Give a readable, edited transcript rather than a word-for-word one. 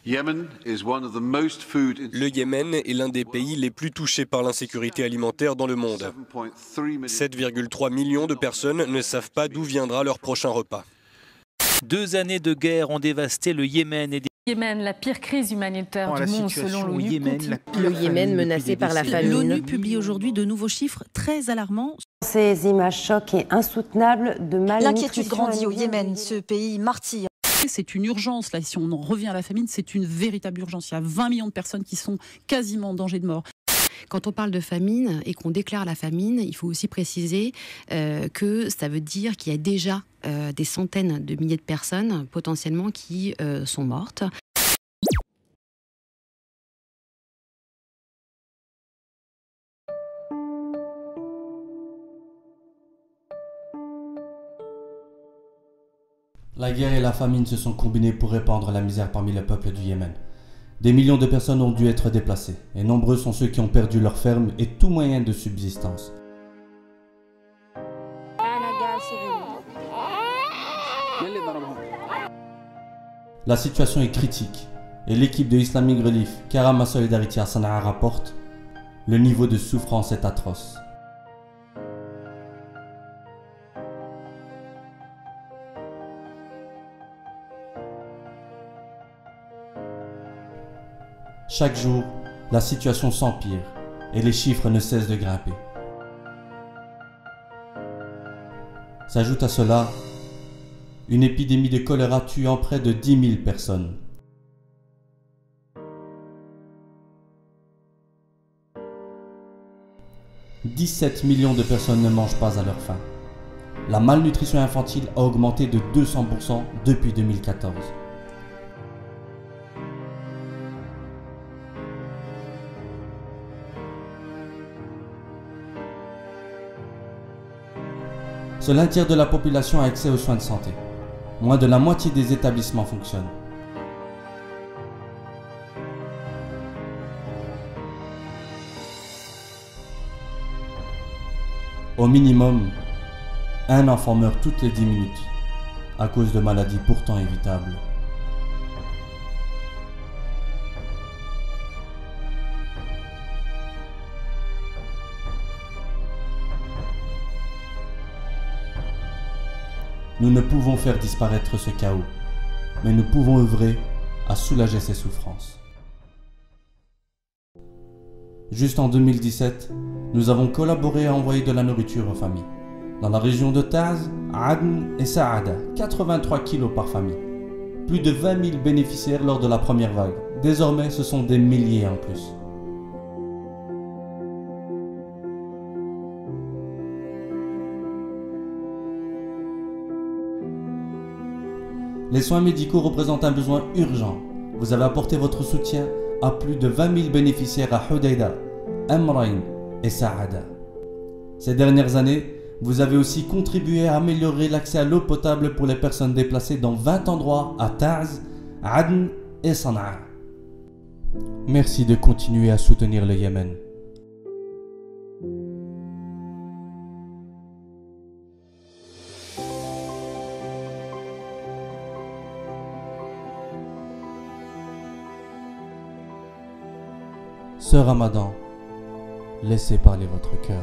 Le Yémen est l'un des pays les plus touchés par l'insécurité alimentaire dans le monde. 7,3 millions de personnes ne savent pas d'où viendra leur prochain repas. 2 années de guerre ont dévasté le Yémen et Yémen, la pire crise humanitaire du monde selon l'ONU. Le Yémen menacé par la famine. L'ONU publie aujourd'hui de nouveaux chiffres très alarmants. Ces images choquent et insoutenables de malnutrition. L'inquiétude grandit au Yémen, ce pays martyr. C'est une urgence, là, si on en revient à la famine, c'est une véritable urgence. Il y a 20 millions de personnes qui sont quasiment en danger de mort. Quand on parle de famine et qu'on déclare la famine, il faut aussi préciser que ça veut dire qu'il y a déjà des centaines de milliers de personnes potentiellement qui sont mortes. La guerre et la famine se sont combinées pour répandre la misère parmi le peuple du Yémen. Des millions de personnes ont dû être déplacées, et nombreux sont ceux qui ont perdu leurs fermes et tout moyen de subsistance. La situation est critique, et l'équipe de Islamic Relief, Karama Solidarity à Sanaa rapporte, le niveau de souffrance est atroce. Chaque jour, la situation s'empire et les chiffres ne cessent de grimper. S'ajoute à cela une épidémie de choléra tuant près de 10 000 personnes. « 17 millions de personnes ne mangent pas à leur faim. La malnutrition infantile a augmenté de 200% depuis 2014. Seul un tiers de la population a accès aux soins de santé. Moins de la moitié des établissements fonctionnent. Au minimum, un enfant meurt toutes les 10 minutes à cause de maladies pourtant évitables. Nous ne pouvons faire disparaître ce chaos, mais nous pouvons œuvrer à soulager ses souffrances. Juste en 2017, nous avons collaboré à envoyer de la nourriture aux familles. Dans la région de Taz, Adn et Saada, 83 kilos par famille. Plus de 20 000 bénéficiaires lors de la première vague. Désormais, ce sont des milliers en plus. Les soins médicaux représentent un besoin urgent. Vous avez apporté votre soutien à plus de 20 000 bénéficiaires à Hudayda, Amrain et Saada. Ces dernières années, vous avez aussi contribué à améliorer l'accès à l'eau potable pour les personnes déplacées dans 20 endroits à Taz, Adn et Sanaa. Merci de continuer à soutenir le Yémen. Ce Ramadan, laissez parler votre cœur.